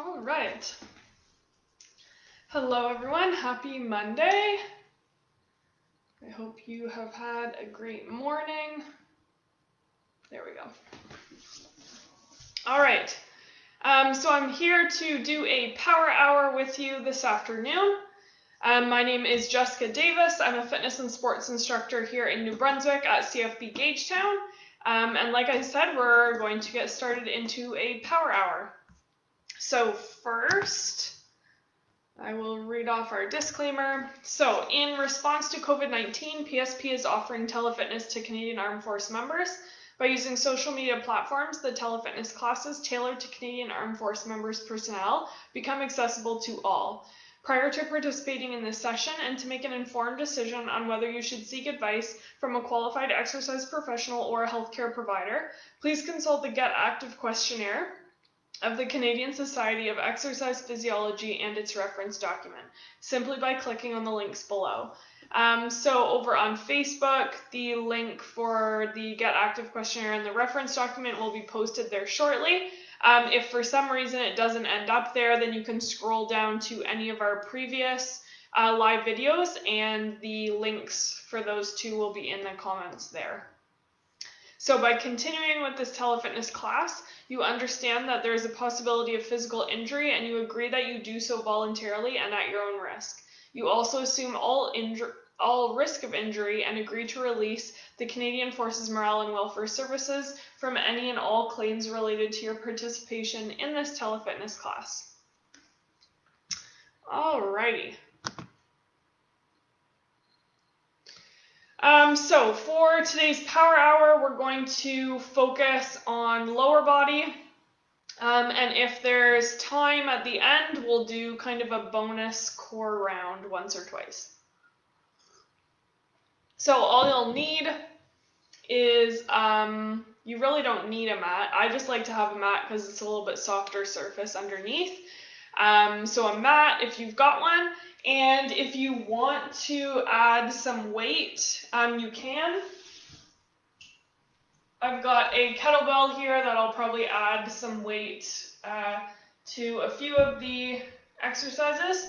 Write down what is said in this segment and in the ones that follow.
All right. Hello, everyone. Happy Monday. I hope you have had a great morning. There we go. All right. So I'm here to do a power hour with you this afternoon. My name is Jessica Davis. I'm a fitness and sports instructor here in New Brunswick at CFB Gagetown. And like I said, we're going to get started into a power hour. So first, I will read off our disclaimer. So, in response to COVID-19, PSP is offering telefitness to Canadian Armed Force members. By using social media platforms, the telefitness classes tailored to Canadian Armed Force members' personnel become accessible to all. Prior to participating in this session and to make an informed decision on whether you should seek advice from a qualified exercise professional or a healthcare provider, please consult the Get Active questionnaire of the Canadian Society of Exercise Physiology and its reference document, simply by clicking on the links below. So over on Facebook, the link for the Get Active questionnaire and the reference document will be posted there shortly. If for some reason it doesn't end up there, then you can scroll down to any of our previous live videos, and the links for those two will be in the comments there. So by continuing with this telefitness class, you understand that there is a possibility of physical injury, and you agree that you do so voluntarily and at your own risk. You also assume all risk of injury and agree to release the Canadian Forces Morale and Welfare Services from any and all claims related to your participation in this telefitness class. Alrighty. So for today's power hour, we're going to focus on lower body. And if there's time at the end, we'll do kind of a bonus core round once or twice. So all you'll need is, you really don't need a mat. I just like to have a mat because it's a little bit softer surface underneath. So a mat, if you've got one. And if you want to add some weight, you can. I've got a kettlebell here that I'll probably add some weight to a few of the exercises,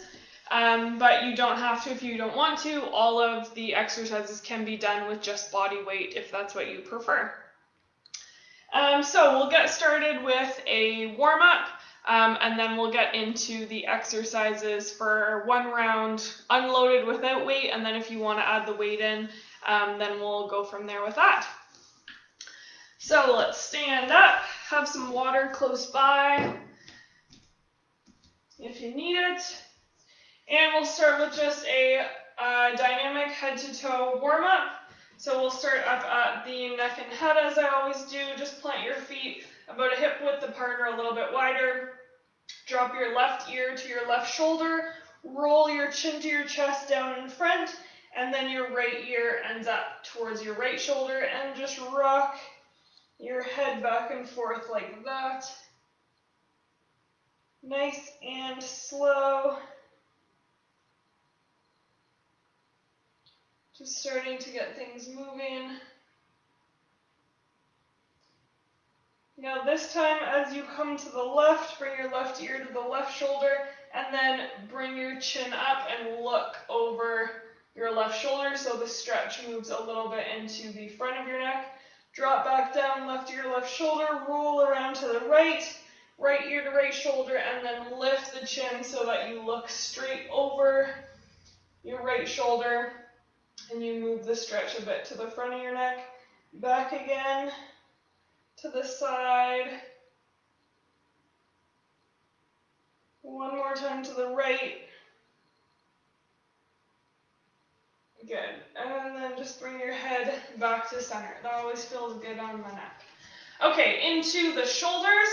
but you don't have to if you don't want to. All of the exercises can be done with just body weight if that's what you prefer. So we'll get started with a warm-up. And then we'll get into the exercises for one round unloaded without weight, and then if you want to add the weight in, then we'll go from there with that. So let's stand up, have some water close by if you need it, and we'll start with just a dynamic head-to-toe warm-up. So we'll start up at the neck and head as I always do. Just plant your feet about a hip width apart or a little bit wider. Drop your left ear to your left shoulder, roll your chin to your chest down in front, and then your right ear ends up towards your right shoulder, and just rock your head back and forth like that. Nice and slow. Just starting to get things moving. Now this time, as you come to the left, bring your left ear to the left shoulder, and then bring your chin up and look over your left shoulder so the stretch moves a little bit into the front of your neck. Drop back down, left ear, left shoulder, roll around to the right, right ear to right shoulder, and then lift the chin so that you look straight over your right shoulder, and you move the stretch a bit to the front of your neck. Back again. To the side. One more time to the right. Good. And then just bring your head back to center. That always feels good on the neck. Okay, into the shoulders.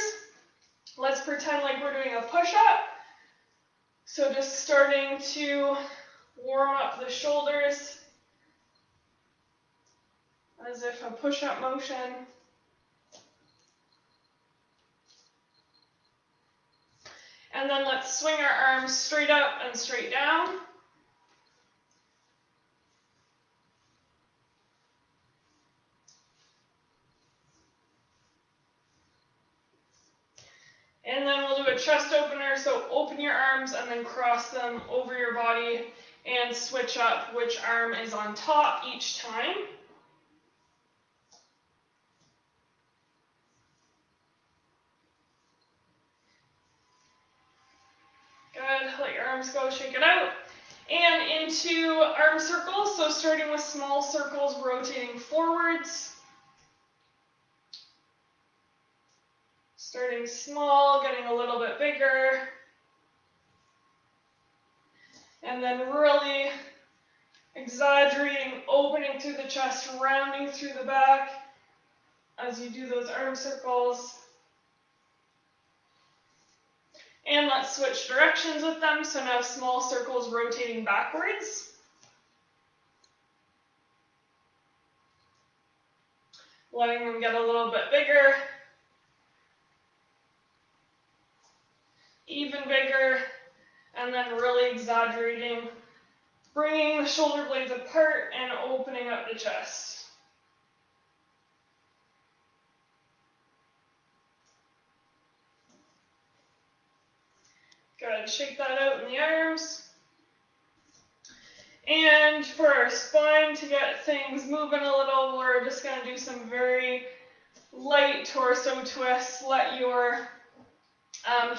Let's pretend like we're doing a push-up. So just starting to warm up the shoulders as if a push-up motion. And then let's swing our arms straight up and straight down. And then we'll do a chest opener, so open your arms and then cross them over your body and switch up which arm is on top each time. Good, let your arms go, shake it out. And into arm circles, so starting with small circles, rotating forwards. Starting small, getting a little bit bigger. And then really exaggerating, opening through the chest, rounding through the back as you do those arm circles. And let's switch directions with them. So now small circles rotating backwards. Letting them get a little bit bigger. Even bigger. And then really exaggerating, bringing the shoulder blades apart and opening up the chest. Good, shake that out in the arms. And for our spine, to get things moving a little, we're just going to do some very light torso twists. Let your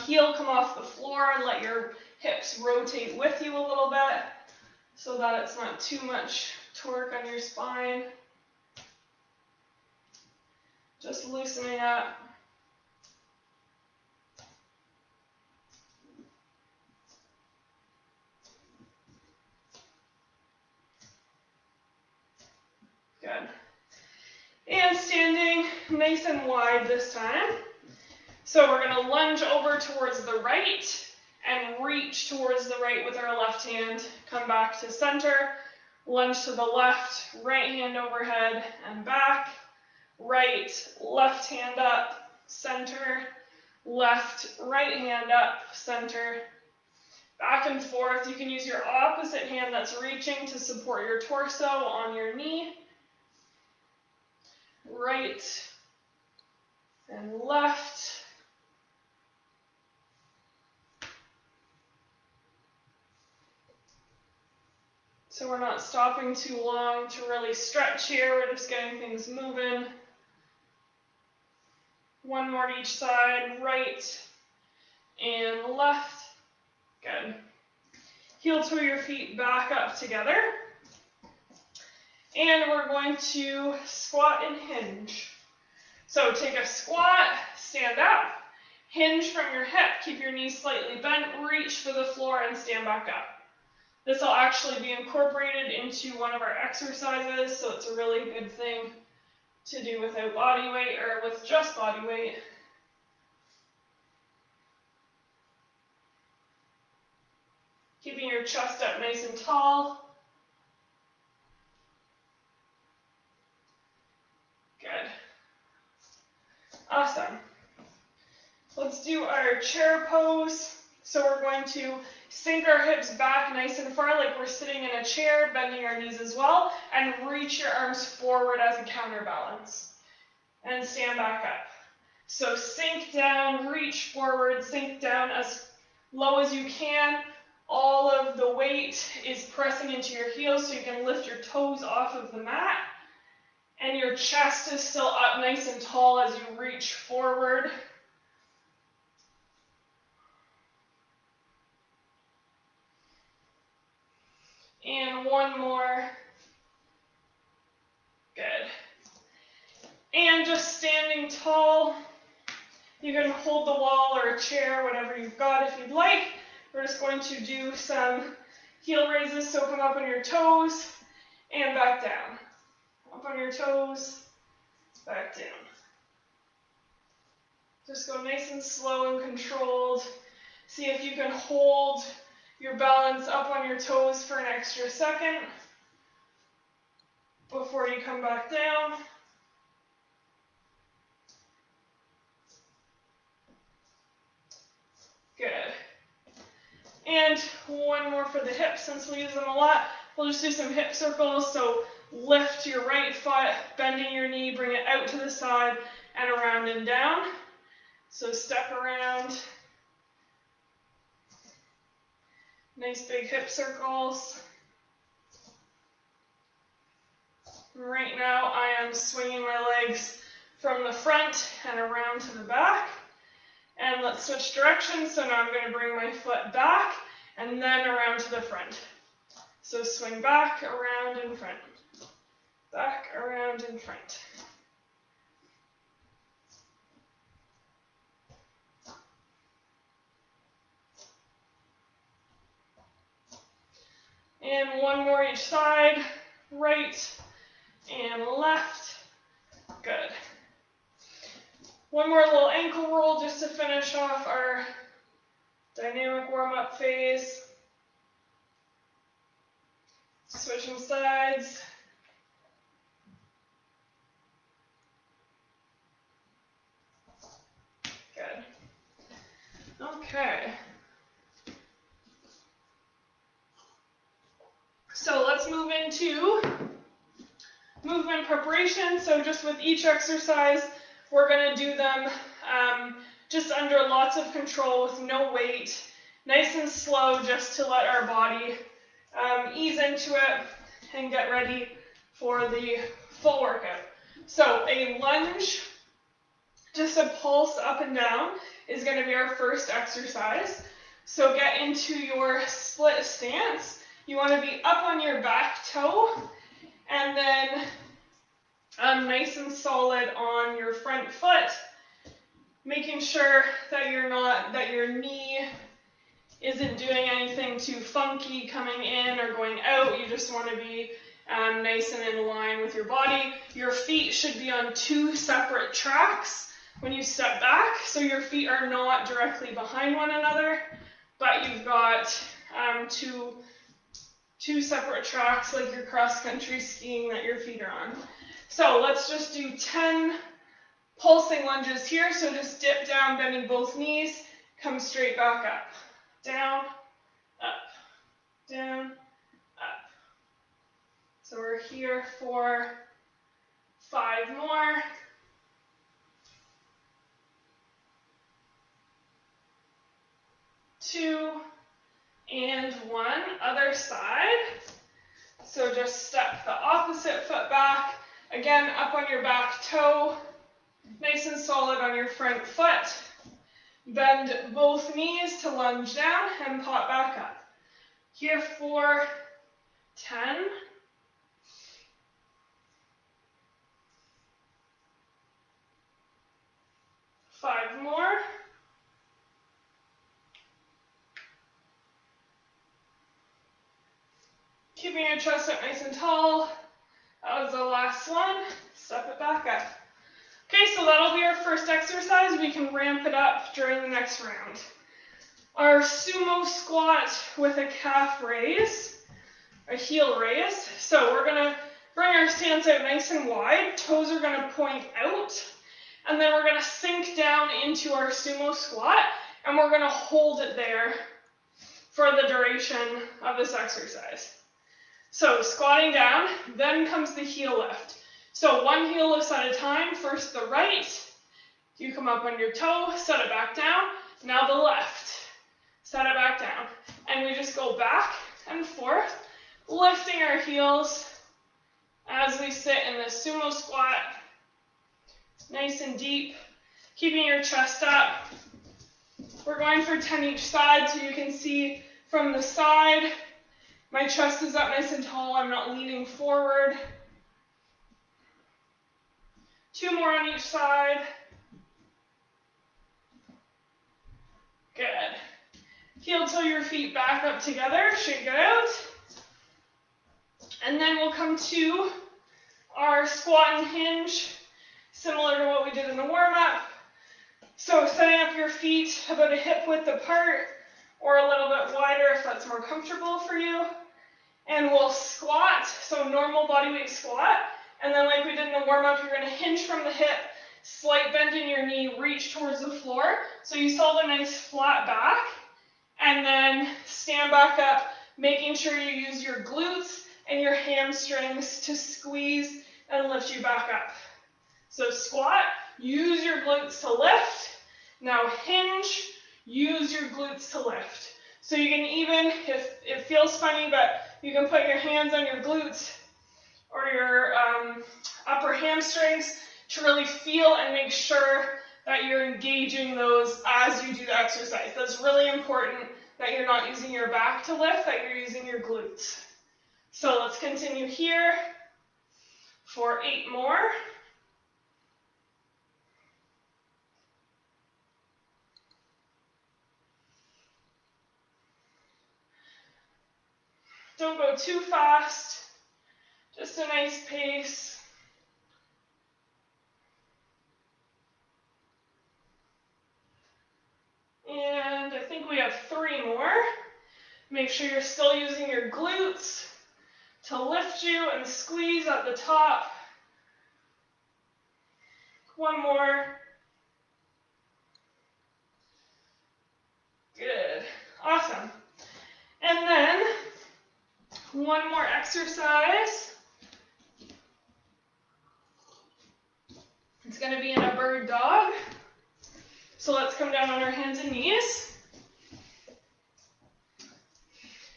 heel come off the floor and let your hips rotate with you a little bit so that it's not too much torque on your spine. Just loosening up. Good. And standing nice and wide this time. So we're going to lunge over towards the right and reach towards the right with our left hand. Come back to center. Lunge to the left, right hand overhead and back. Right, left hand up, center. Left, right hand up, center. Back and forth. You can use your opposite hand that's reaching to support your torso on your knee. Right and left. So we're not stopping too long to really stretch here. We're just getting things moving. One more to each side, right and left. Good. Heel toe your feet back up together. And we're going to squat and hinge. So take a squat, stand up, hinge from your hip, keep your knees slightly bent, reach for the floor and stand back up. This will actually be incorporated into one of our exercises, so it's a really good thing to do without body weight or with just body weight. Keeping your chest up nice and tall. Good. Awesome. Let's do our chair pose. So we're going to sink our hips back nice and far like we're sitting in a chair, bending our knees as well, and reach your arms forward as a counterbalance. And stand back up. So sink down, reach forward, sink down as low as you can. All of the weight is pressing into your heels so you can lift your toes off of the mat. And your chest is still up nice and tall as you reach forward. And one more. Good. And just standing tall. You can hold the wall or a chair, whatever you've got if you'd like. We're just going to do some heel raises, so come up on your toes and back down. Up on your toes, back down. Just go nice and slow and controlled. See if you can hold your balance up on your toes for an extra second before you come back down. Good. And one more for the hips, since we use them a lot. We'll just do some hip circles. So lift your right foot, bending your knee, bring it out to the side and around and down. So step around. Nice big hip circles. Right now I am swinging my legs from the front and around to the back. And let's switch directions. So now I'm going to bring my foot back and then around to the front. So swing back, around, in front. Back, around, in front. And one more each side, right and left. Good. One more little ankle roll just to finish off our dynamic warm-up phase. Switching sides. Good. Okay. So let's move into movement preparation. So just with each exercise, we're going to do them just under lots of control with no weight, nice and slow, just to let our body ease into it and get ready for the full workout. So a lunge, just a pulse up and down, is going to be our first exercise. So get into your split stance. You want to be up on your back toe and then nice and solid on your front foot, making sure that your knee isn't doing anything too funky coming in or going out. You just want to be nice and in line with your body. Your feet should be on two separate tracks when you step back, so your feet are not directly behind one another, but you've got two separate tracks like you're cross-country skiing that your feet are on. So let's just do 10 pulsing lunges here. So just dip down, bending both knees, come straight back up. Down, up, down, up. So we're here for 5 more. 2 and 1. Other side. So just step the opposite foot back. Again, up on your back toe. Nice and solid on your front foot. Bend both knees to lunge down and pop back up. Here for 10. 5 more. Keeping your chest up nice and tall. That was the last one. Step it back up. Okay, so that'll be our first exercise. We can ramp it up during the next round. Our sumo squat with a calf raise, a heel raise. So we're going to bring our stance out nice and wide. Toes are going to point out. And then we're going to sink down into our sumo squat. And we're going to hold it there for the duration of this exercise. So squatting down, then comes the heel lift. So one heel lifts at a time. First the right. You come up on your toe, set it back down. Now the left. Set it back down. And we just go back and forth, lifting our heels as we sit in the sumo squat. Nice and deep, keeping your chest up. We're going for 10 each side, so you can see from the side, my chest is up nice and tall. I'm not leaning forward. 2 more on each side. Good. Heel toe your feet back up together. Shake it out. And then we'll come to our squat and hinge, similar to what we did in the warm-up. So setting up your feet about a hip width apart or a little bit wider if that's more comfortable for you. And we'll squat, so normal body weight squat. And then like we did in the warm-up, you're going to hinge from the hip, slight bend in your knee, reach towards the floor. So you saw the nice flat back. And then stand back up, making sure you use your glutes and your hamstrings to squeeze and lift you back up. So squat, use your glutes to lift, Now hinge, use your glutes to lift. So you can even, if it feels funny, but you can put your hands on your glutes or your upper hamstrings to really feel and make sure that you're engaging those as you do the exercise. That's really important, that you're not using your back to lift, that you're using your glutes. So let's continue here for 8 more. Don't go too fast, just a nice pace. And I think we have 3 more. Make sure you're still using your glutes to lift you and squeeze at the top. 1 more. Good. Awesome. And then 1 more exercise. It's going to be in a bird dog. So let's come down on our hands and knees.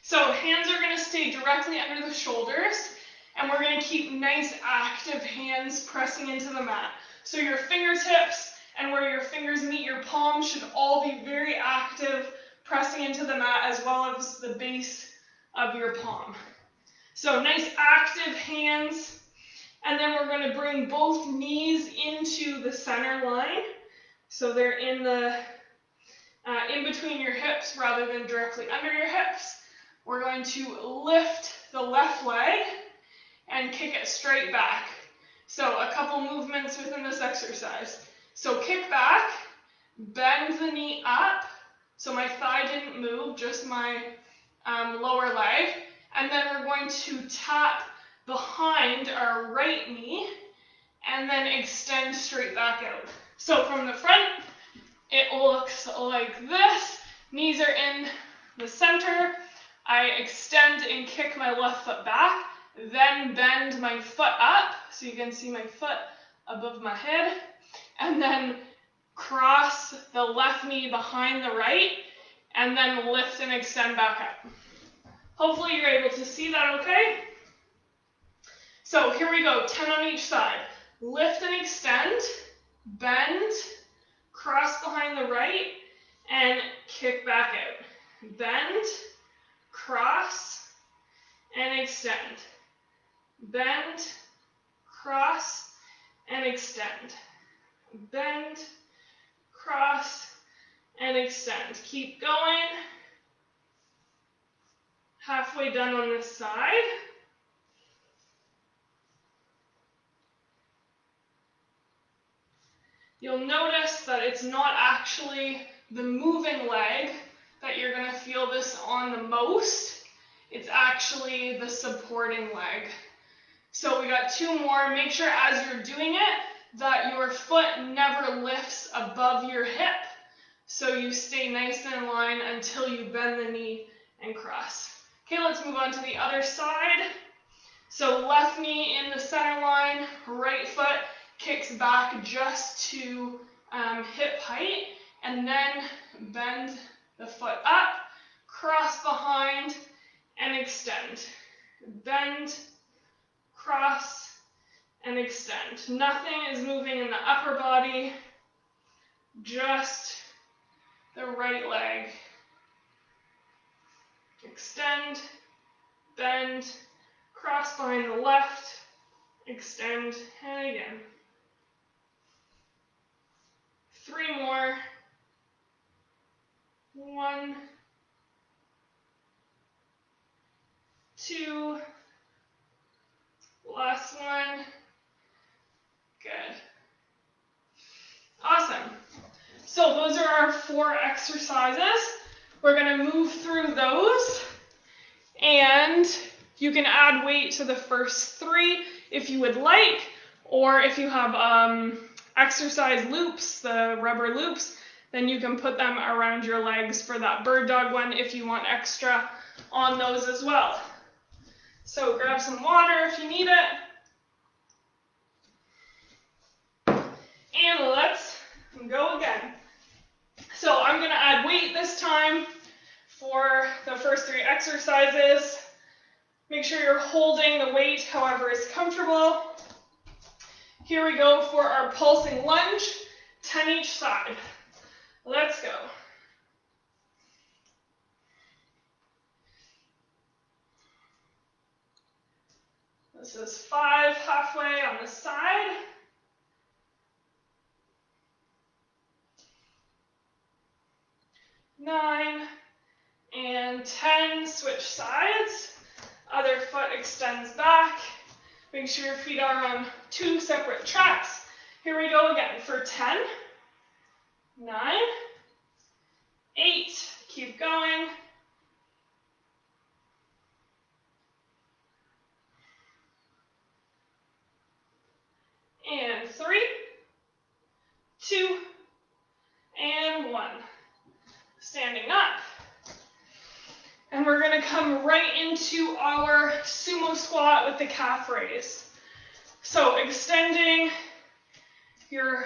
So hands are going to stay directly under the shoulders, and we're going to keep nice active hands pressing into the mat. So your fingertips and where your fingers meet your palms should all be very active, pressing into the mat as well as the base of your palm. So nice active hands, and then we're going to bring both knees into the center line. So they're in between your hips rather than directly under your hips. We're going to lift the left leg and kick it straight back. So a couple movements within this exercise. So kick back, bend the knee up. So my thigh didn't move, just my lower leg. And then we're going to tap behind our right knee and then extend straight back out. So from the front, it looks like this. Knees are in the center. I extend and kick my left foot back, then bend my foot up, so you can see my foot above my head, and then cross the left knee behind the right, and then lift and extend back up. Hopefully you're able to see that okay. So here we go, 10 on each side. Lift and extend, bend, cross behind the right, and kick back out. Bend, cross, and extend. Bend, cross, and extend. Bend, cross, and extend. Keep going. Halfway done on this side. You'll notice that it's not actually the moving leg that you're going to feel this on the most. It's actually the supporting leg. So we got 2 more. Make sure as you're doing it that your foot never lifts above your hip. So you stay nice and in line until you bend the knee and cross. Okay, let's move on to the other side. So left knee in the center line, right foot kicks back just to hip height, and then bend the foot up, cross behind, and extend. Bend, cross, and extend. Nothing is moving in the upper body, just the right leg. Extend, bend, cross behind the left, extend, and again. 3 more. 1, 2, last one. Good. Awesome. So those are our 4 exercises. We're going to move through those, and you can add weight to the first 3 if you would like, or if you have exercise loops, the rubber loops, then you can put them around your legs for that bird dog one if you want extra on those as well. So grab some water if you need it. And let's go again. exercises. Make sure you're holding the weight however is comfortable. Here we go for our pulsing lunge, 10 each side. Let's go. This is 5 halfway on the side. 9 and 10, switch sides. Other foot extends back. Make sure your feet are on 2 separate tracks. Here we go again for 10, 9, 8, keep going. And 3, 2, and 1. Standing up. And we're going to come right into our sumo squat with the calf raise. So extending your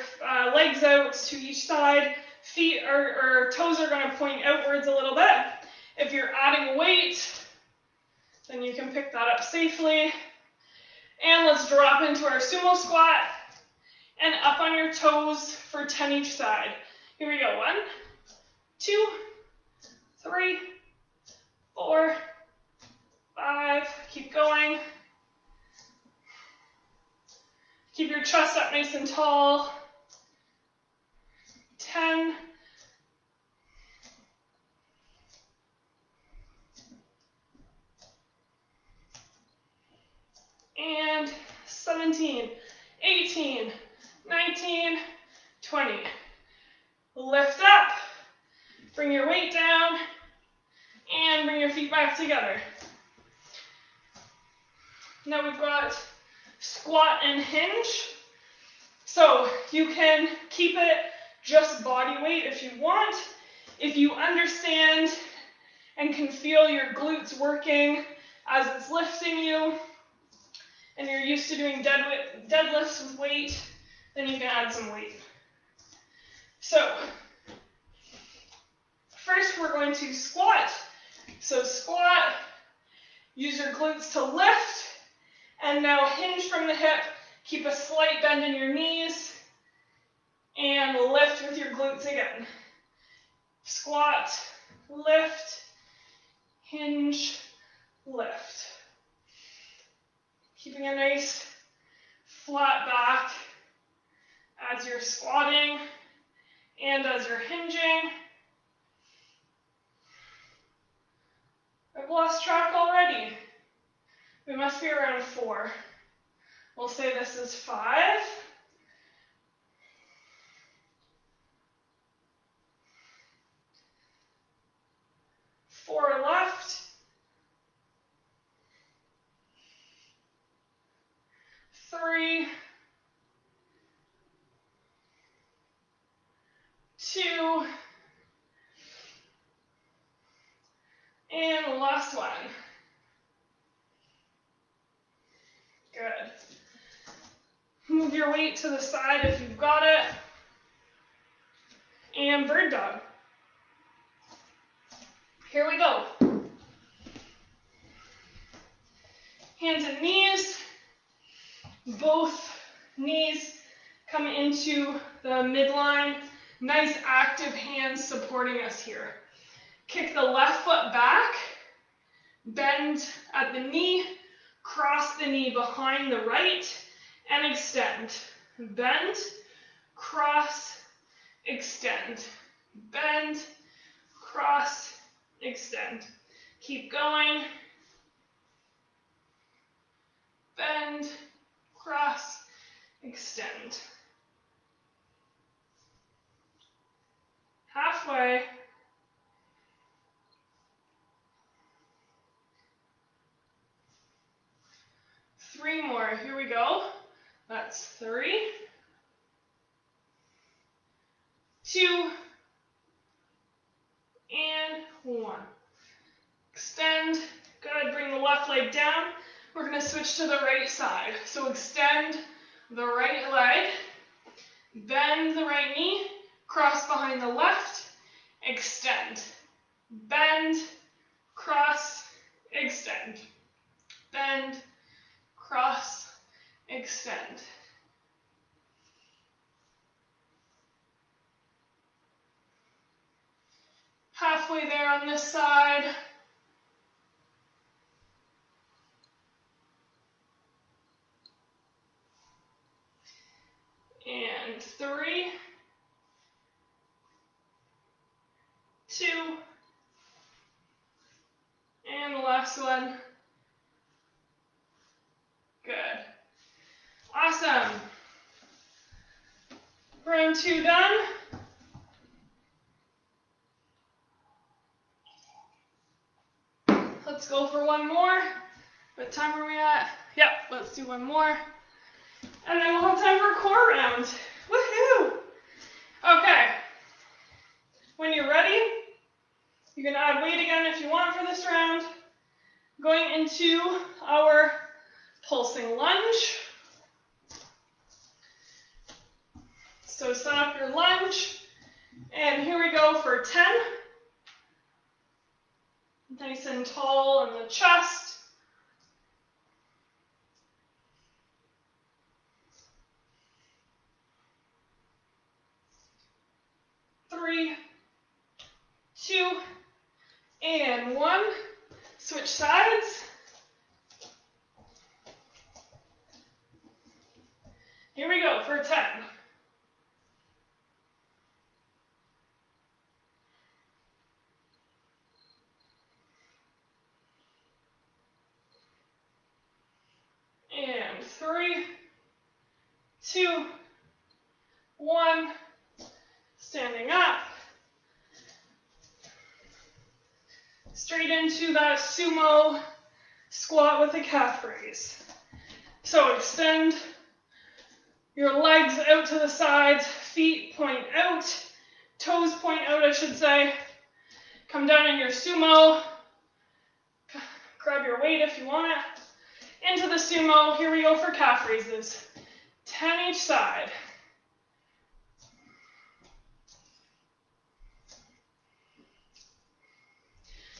legs out to each side, feet or toes are going to point outwards a little bit. If you're adding weight, then you can pick that up safely. And let's drop into our sumo squat and up on your toes for 10 each side. Here we go, 1, 2, 3, 4, 5, keep going. Keep your chest up nice and tall. 10. And 17, 18, 19, 20. Lift up, bring your weight down, and bring your feet back together. Now we've got squat and hinge. So you can keep it just body weight if you want. If you understand and can feel your glutes working as it's lifting you, and you're used to doing deadlifts with weight, then you can add some weight. So first we're going to squat. So squat, use your glutes to lift, and now hinge from the hip. Keep a slight bend in your knees, and lift with your glutes again. Squat, lift, hinge, lift. Keeping a nice flat back as you're squatting and as you're hinging. I've lost track already. We must be around 4. We'll say this is 5. 4 left. 3, 2, and last one. Good. Move your weight to the side if you've got it. And bird dog. Here we go. Hands and knees. Both knees come into the midline. Nice active hands supporting us here. Kick the left foot back. Bend at the knee. Cross the knee behind the right. And extend. Bend. Cross. Extend. Bend. Cross. Extend. Keep going. Bend. Cross, extend. Halfway. Three more. Here we go. That's 3, 2, and 1. Extend. Good. Bring the left leg down. We're going to switch to the right side. So extend the right leg, bend the right knee, cross behind the left, extend, bend, cross, extend. Bend, cross, extend. Halfway there on this side. And 3, 2, and the last one. Good. Awesome. Round 2 done. Let's go for one more. What time are we at? Yep, let's do one more. And then we'll have time for a core round. Woohoo! Okay. When you're ready, you can add weight again if you want for this round. Going into our pulsing lunge. So set up your lunge. And here we go for 10. Nice and tall in the chest. 3, 2, and 1. Switch sides. Here we go for 10. And 3, 2, 1. Standing up. Straight into that sumo squat with a calf raise. So extend your legs out to the sides, feet point out, toes point out, I should say. Come down in your sumo. Grab your weight if you want it. Into the sumo. Here we go for calf raises. 10 each side.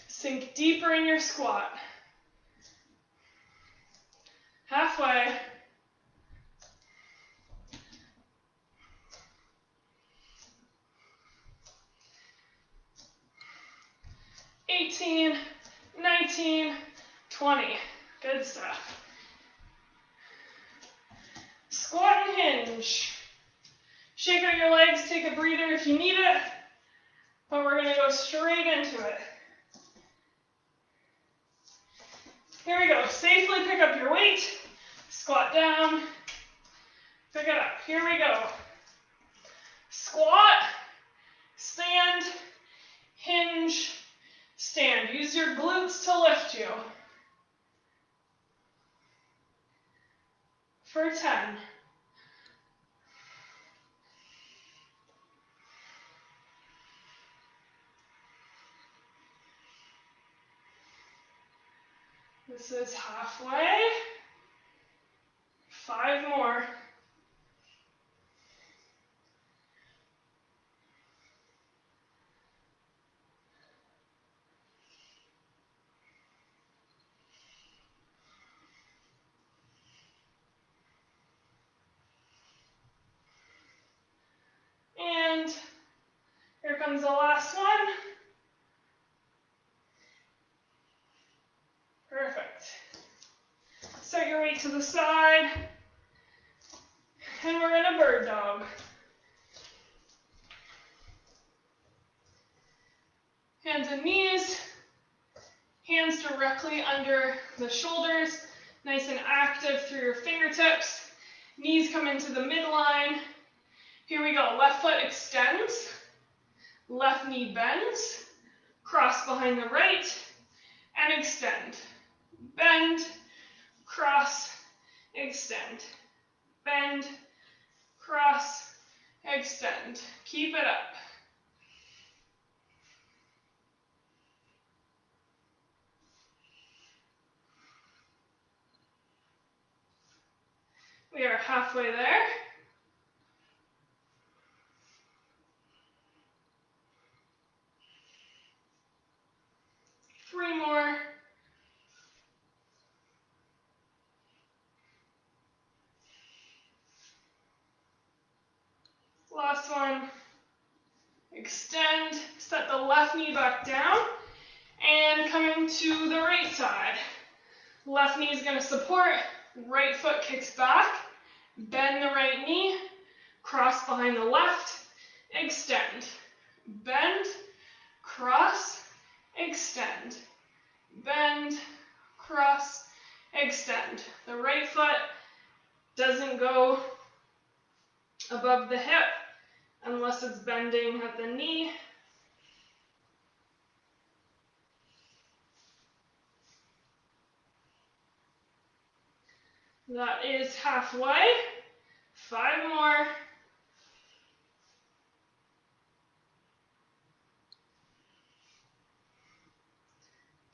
Sink deeper in your squat. Halfway. $18, $19, $20. Good stuff. Squat and hinge. Shake out your legs, take a breather if you need it, but we're going to go straight into it. Here we go. Safely pick up your weight. Squat down. Pick it up. Here we go. Squat. Stand. Hinge. Stand. Use your glutes to lift you. For 10. This is halfway. 5 more. And here comes the last one. Perfect. Set your weight to the side. And we're in a bird dog. Hands and knees. Hands directly under the shoulders. Nice and active through your fingertips. Knees come into the midline. Here we go. Left foot extends. Left knee bends. Cross behind the right. And extend. Bend. Cross. Extend. Bend. Cross. Extend. Keep it up. We are halfway there. Three more. Last one. Extend, set the left knee back down, and coming to the right side. Left knee is going to support, right foot kicks back, bend the right knee, cross behind the left, extend, bend, cross, extend, bend, cross, extend. The right foot doesn't go above the hip unless it's bending at the knee. That is halfway. 5 more.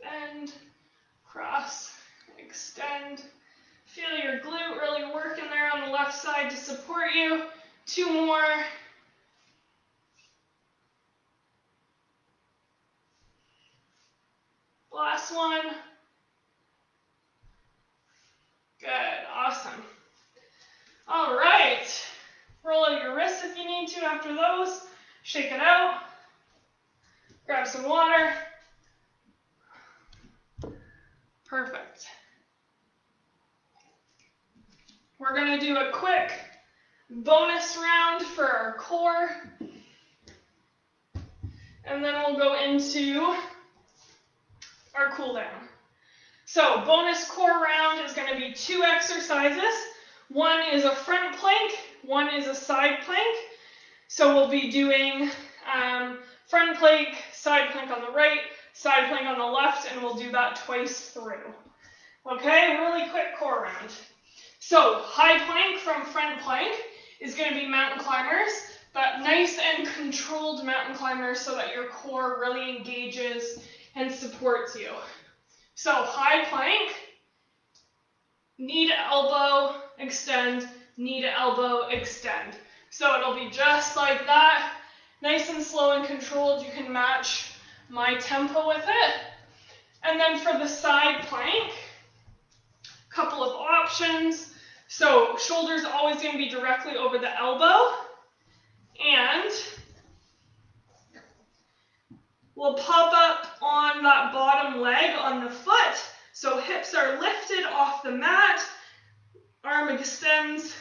Bend, cross, extend. Feel your glute really working there on the left side to support you. 2 more. Last one. Good, awesome. All right. Roll out your wrists if you need to after those. Shake it out. Grab some water. Perfect. We're going to do a quick bonus round for our core. And then we'll go into our cool down. So bonus core round is going to be 2 exercises. One is a front plank, one is a side plank. So we'll be doing front plank, side plank on the right, side plank on the left, and we'll do that twice through. Okay, really quick core round. So high plank from front plank is going to be mountain climbers, but nice and controlled mountain climbers so that your core really engages and supports you. So high plank, knee to elbow, extend, knee to elbow, extend. So it'll be just like that, nice and slow and controlled. You can match my tempo with it. And then for the side plank, a couple of options. So shoulders always going to be directly over the elbow, and we'll pop up on that bottom leg on the foot. So hips are lifted off the mat, arm extends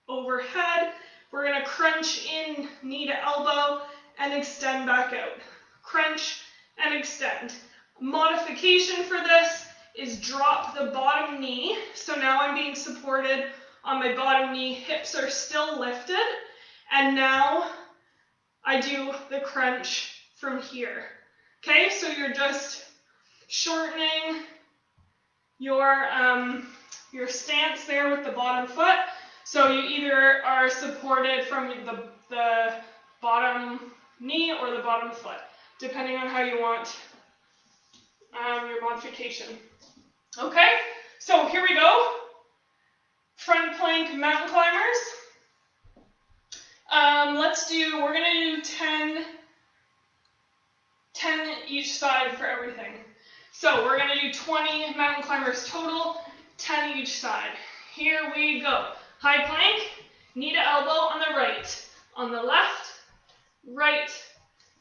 overhead. We're going to crunch in knee to elbow and extend back out. Crunch and extend. Modification for this is drop the bottom knee. So now I'm being supported on my bottom knee. Hips are still lifted. And now I do the crunch from here. Okay, so you're just shortening your stance there with the bottom foot. So you either are supported from the bottom knee or the bottom foot, depending on how you want your modification. Okay, so here we go. Front plank mountain climbers. We're going to do 10 each side for everything. So we're going to do 20 mountain climbers total, 10 each side. Here we go. High plank, knee to elbow on the right. On the left, right,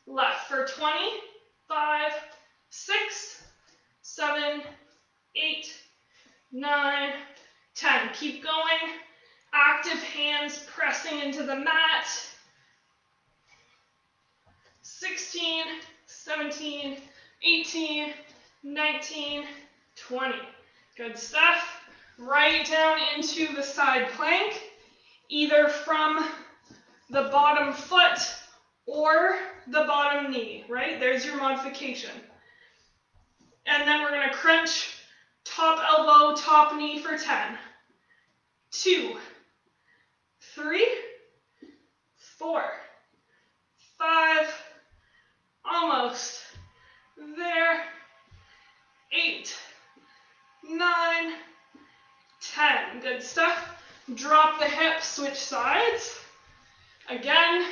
left. For 20, 5, 6, 7, 8, 9, 10. Keep going. Active hands pressing into the mat. 16, 17, 18, 19, 20. Good stuff. Right down into the side plank, either from the bottom foot or the bottom knee, right? There's your modification. And then we're going to crunch top elbow, top knee for 10. 2, 3, 4, 5, almost there, 8, 9, 10. Good stuff. Drop the hips, switch sides. Again,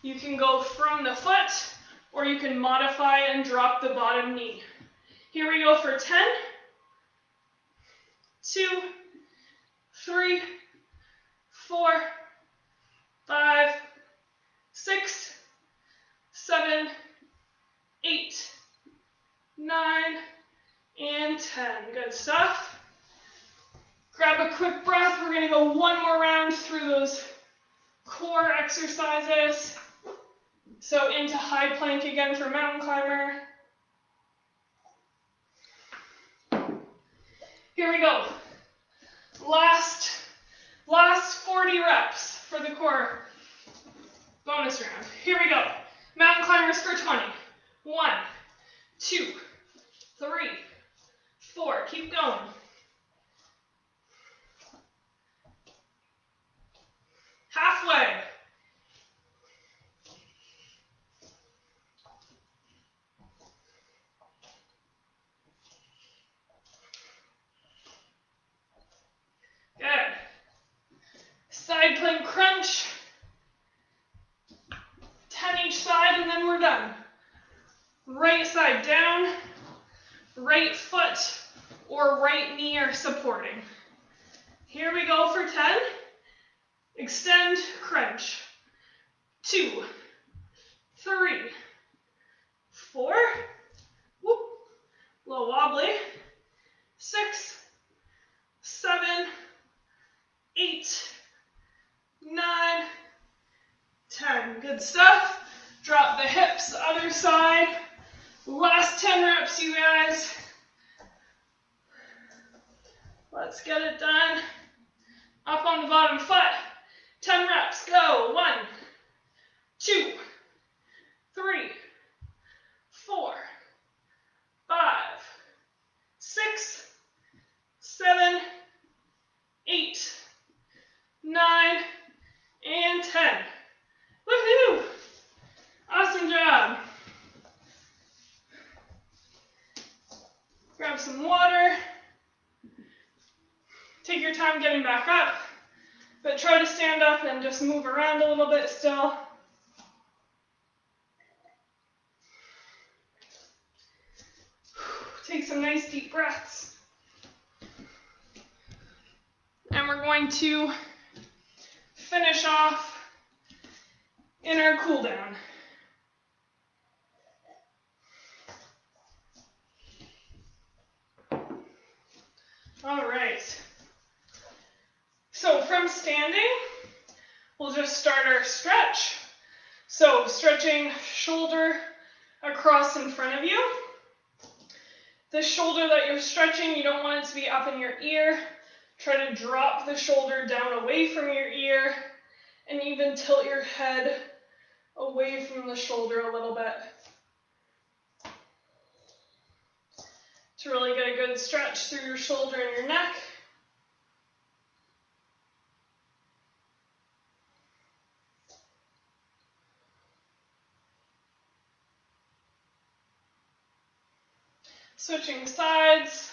you can go from the foot or you can modify and drop the bottom knee. Here we go for 10, 2, 3, 4, 5, 10. Good stuff. Grab a quick breath. We're going to go one more round through those core exercises. So into high plank again for mountain climber. Here we go. Last 40 reps for the core bonus round. Here we go. Mountain climbers for 20. 1, 2, 3, 4. Keep going. Halfway. Good. Side plank crunch. 10 each side, and then we're done. Right side down, right foot or right knee are supporting. Here we go for 10. Extend, crunch. 2, 3, 4. Whoop. Little wobbly. 6, 7, 8, 9, 10. Good stuff. Drop the hips, other side. Last 10 reps, you guys. Let's get it done. Up on the bottom foot. 10 reps. Go. 1, 2, 3, 4, 5, 6, 7, 8, 9, and 10. Woohoo! Awesome job. Grab some water. Take your time getting back up, but try to stand up and just move around a little bit still. Take some nice deep breaths. And we're going to finish off in our cool down. All right. So from standing, we'll just start our stretch. So stretching shoulder across in front of you. The shoulder that you're stretching, you don't want it to be up in your ear. Try to drop the shoulder down away from your ear and even tilt your head away from the shoulder a little bit to really get a good stretch through your shoulder and your neck. Switching sides,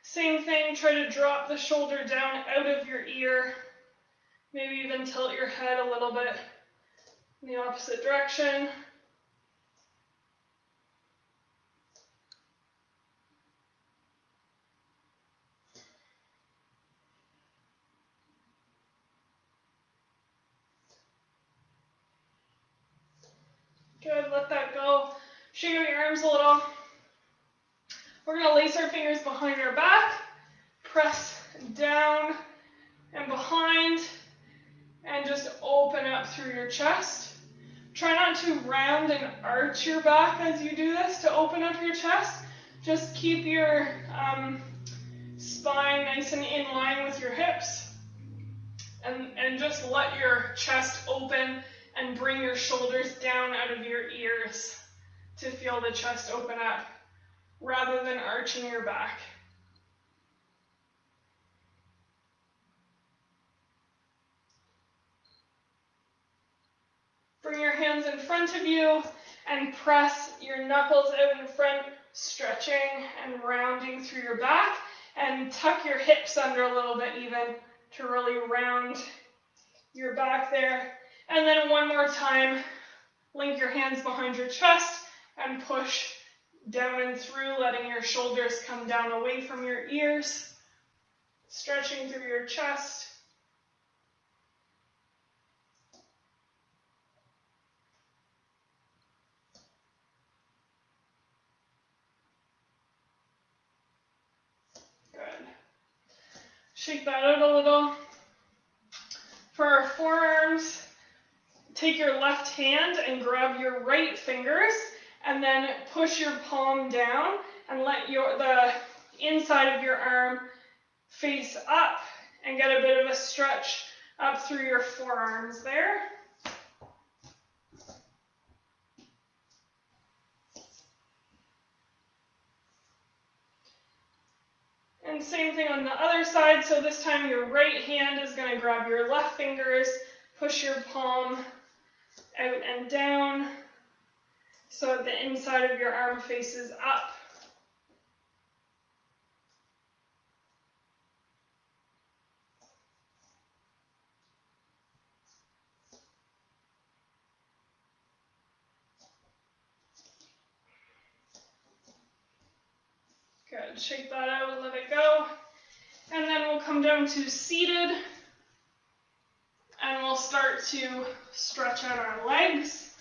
same thing, try to drop the shoulder down out of your ear, maybe even tilt your head a little bit in the opposite direction. Good, let that go. Shake out your arms a little. We're going to lace our fingers behind our back, press down and behind, and just open up through your chest. Try not to round and arch your back as you do this to open up your chest. Just keep your spine nice and in line with your hips, and just let your chest open and bring your shoulders down out of your ears to feel the chest open up, rather than arching your back. Bring your hands in front of you and press your knuckles out in front, stretching and rounding through your back, and tuck your hips under a little bit even to really round your back there. And then one more time, link your hands behind your chest and push down and through, letting your shoulders come down away from your ears, stretching through your chest. Shake that out a little. For our forearms, take your left hand and grab your right fingers and then push your palm down and let the inside of your arm face up and get a bit of a stretch up through your forearms there. And same thing on the other side. So this time your right hand is going to grab your left fingers, push your palm out and down so the inside of your arm faces up. Good, shake that out, let it go. And then we'll come down to seated, and we'll start to stretch out our legs.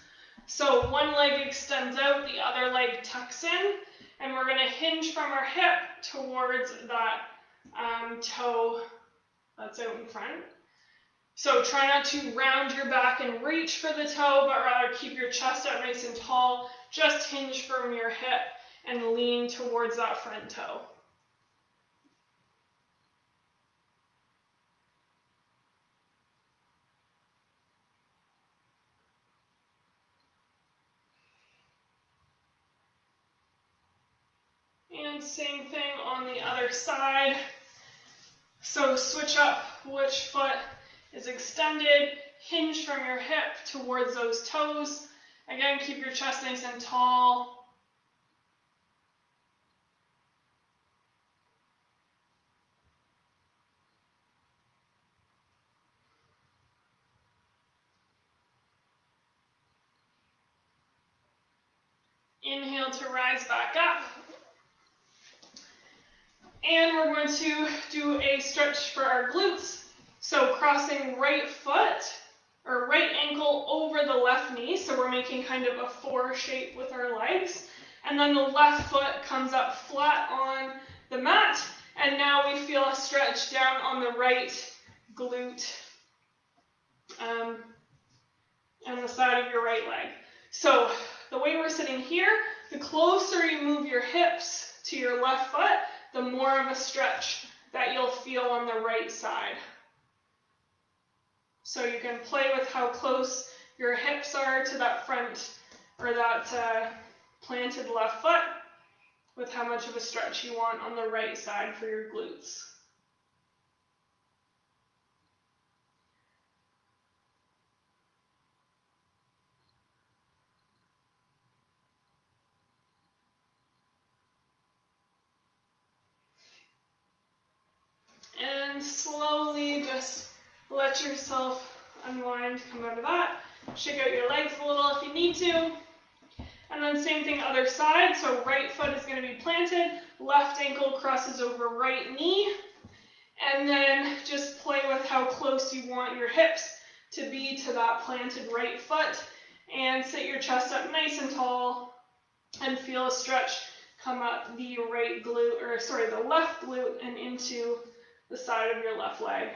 So one leg extends out, the other leg tucks in, and we're going to hinge from our hip towards that toe that's out in front. So try not to round your back and reach for the toe, but rather keep your chest up nice and tall. Just hinge from your hip and lean towards that front toe. And same thing on the other side. So switch up which foot is extended, hinge from your hip towards those toes. Again, keep your chest nice and tall. Inhale to rise back up. And we're going to do a stretch for our glutes. So crossing right foot or right ankle over the left knee. So we're making kind of a 4 shape with our legs. And then the left foot comes up flat on the mat. And now we feel a stretch down on the right glute and the side of your right leg. So the way we're sitting here, the closer you move your hips to your left foot, the more of a stretch that you'll feel on the right side. So you can play with how close your hips are to that front or that planted left foot with how much of a stretch you want on the right side for your glutes. And slowly just let yourself unwind, come out of that. Shake out your legs a little if you need to. And then same thing other side. So right foot is going to be planted, left ankle crosses over right knee. And then just play with how close you want your hips to be to that planted right foot. And sit your chest up nice and tall and feel a stretch come up the right glute, or sorry, the left glute and into the side of your left leg.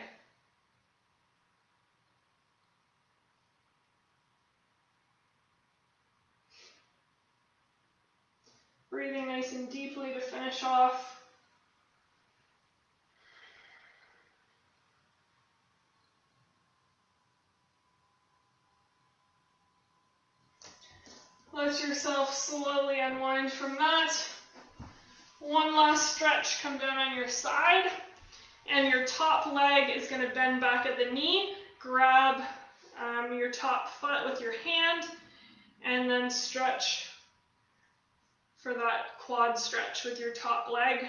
Breathing nice and deeply to finish off. Let yourself slowly unwind from that. One last stretch, come down on your side. And your top leg is going to bend back at the knee. Grab your top foot with your hand and then stretch for that quad stretch with your top leg.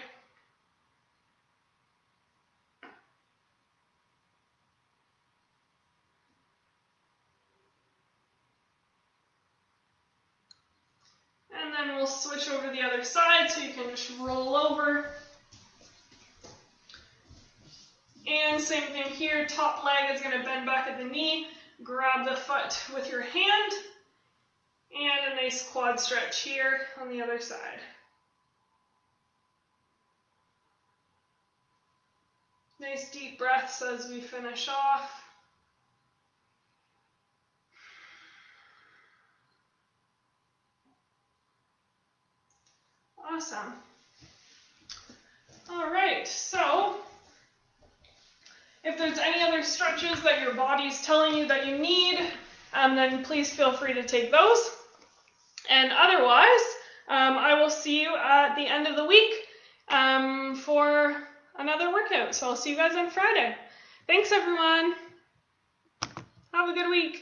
And then we'll switch over the other side so you can just roll over. And same thing here, top leg is going to bend back at the knee. Grab the foot with your hand. And a nice quad stretch here on the other side. Nice deep breaths as we finish off. Awesome. All right, so if there's any other stretches that your body's telling you that you need, then please feel free to take those. And otherwise, I will see you at the end of the week for another workout. So I'll see you guys on Friday. Thanks, everyone. Have a good week.